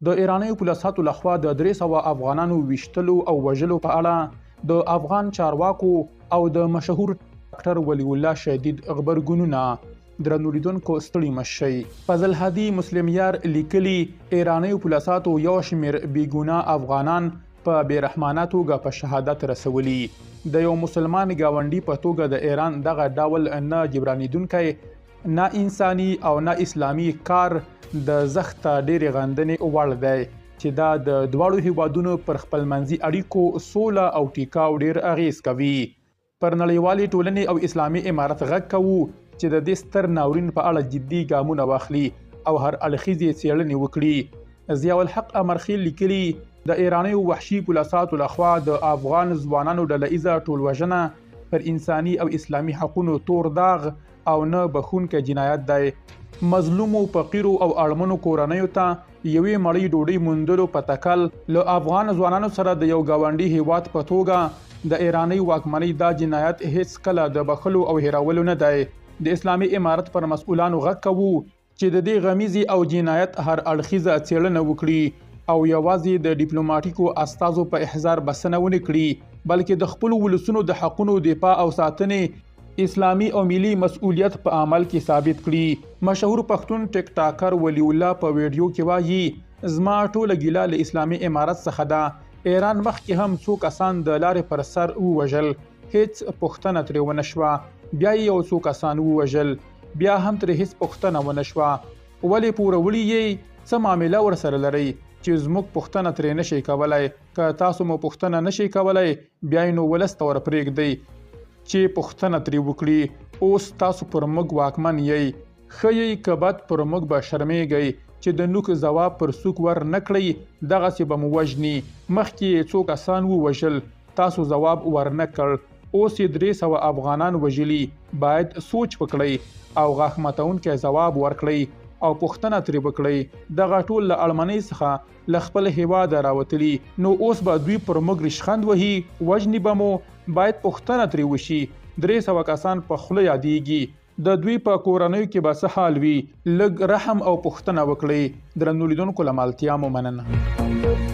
د ایراني پولیسو لخوا د 300 افغانانو ویشتلو او وژلو په اړه د افغان چارواکو او د مشهور ډاکټر ولی الله شدید خبرګونونه درنو لیدونکو ستړي مشي. فضل هادي مسلمیار لیکلي ایراني پولیسو یو شمیر بیګونه افغانان په بیرحمانه توګه په شهادت رسولي. د یو مسلمان گاونډي په توګه د ایران دغه ډول نه جبرانیدونکی نه انساني او نه اسلامي کار د زخت ډېرې غندنې وړ دی چې دا د دواړو هیوادونو پر خپلمنځي اړیکو سوله او ټیکاو ډېر اغیز کوي. پر نړیوالې ټولنې او اسلامي امارت غږ کوو چې د دې ستر ناورین په اړه جدي ګامونه واخلي او هر اړخیزې څېړنې وکړي. ضیاء الحق امرخیل لیکلي د ایراني وحشي پولیسو لخوا د افغان ځوانانو ډله ټولوژنه پر انساني او اسلامي حقونو تور داغ او نه بخونکی جنایت دی. مظلومو فقیرو او اړمنو کورنیو ته یوې مړۍ ډوډۍ موندلو په تکل له افغان ځوانانو سره د یو ګاونډي هیواد په توګه د ایراني واکمنۍ دا جنایت هیڅ کله د بخلو او هیرولو نه دی. د اسلامي امارت پر مسؤلانو غږ کوو چې د دې غمیزې او جنایت هر اړخیزه څېړنه وکړي او یوازې د ډیپلوماټیکو استازو په احضار بسنه ونه کړي بلکې د خپل ولسونو د حقونو دفاع او ساتنې اسلامي او ملي مسؤلیت په عمل کې ثابت کړي. مشهور پښتون ټیک ټاکر ولی الله په ویډیو کې وایي زما ټوله ګیله له اسلامي امارت څخه ده. ایران مخکې هم څو کسان د لارې پر سر ووژل، هیڅ پوښتنه ترې ونه شوه، بیا یې یو څو کسان ووژل، بیا هم ترې هیڅ پوښتنه ونه شوه. ولې پوروړي یې څه معامله ورسره لرئ چې زموږ پوښتنه ترې نشئ کولای؟ که تاسو مو پوښتنه نشئ کولای بیا نو ولس ته ورپرېږدئ چې پوښتنه ترې وکړي. اوس تاسو پر موږ واکمن یې، ښه یې که بد پر موږ به شرمېږئ چې د نوک ځواب پر څوک ور نه کړئ دغسې به مو وژني. مخکې یې څو کسان ووژل، تاسو ځواب ور نه کړ، اوس یې 300 افغانان وژلي. باید سوچ وکړئ او غاښ ماتونکی ځواب ورکړئ او پوښتنه ترې وکړئ. دغه ټول له اړمنۍ څخه له خپل هیواده راوتلي، نو اوس به دوی پر موږ ریشخند وهي، وژني به مو. باید پوښتنه ترې وشي. 300 کسان په خوله یادېږي، د دوی په کورنیو کې به څه حال وي؟ لږ رحم او پوښتنه وکړئ. درنو لیدونکو له مالتیا مو مننه.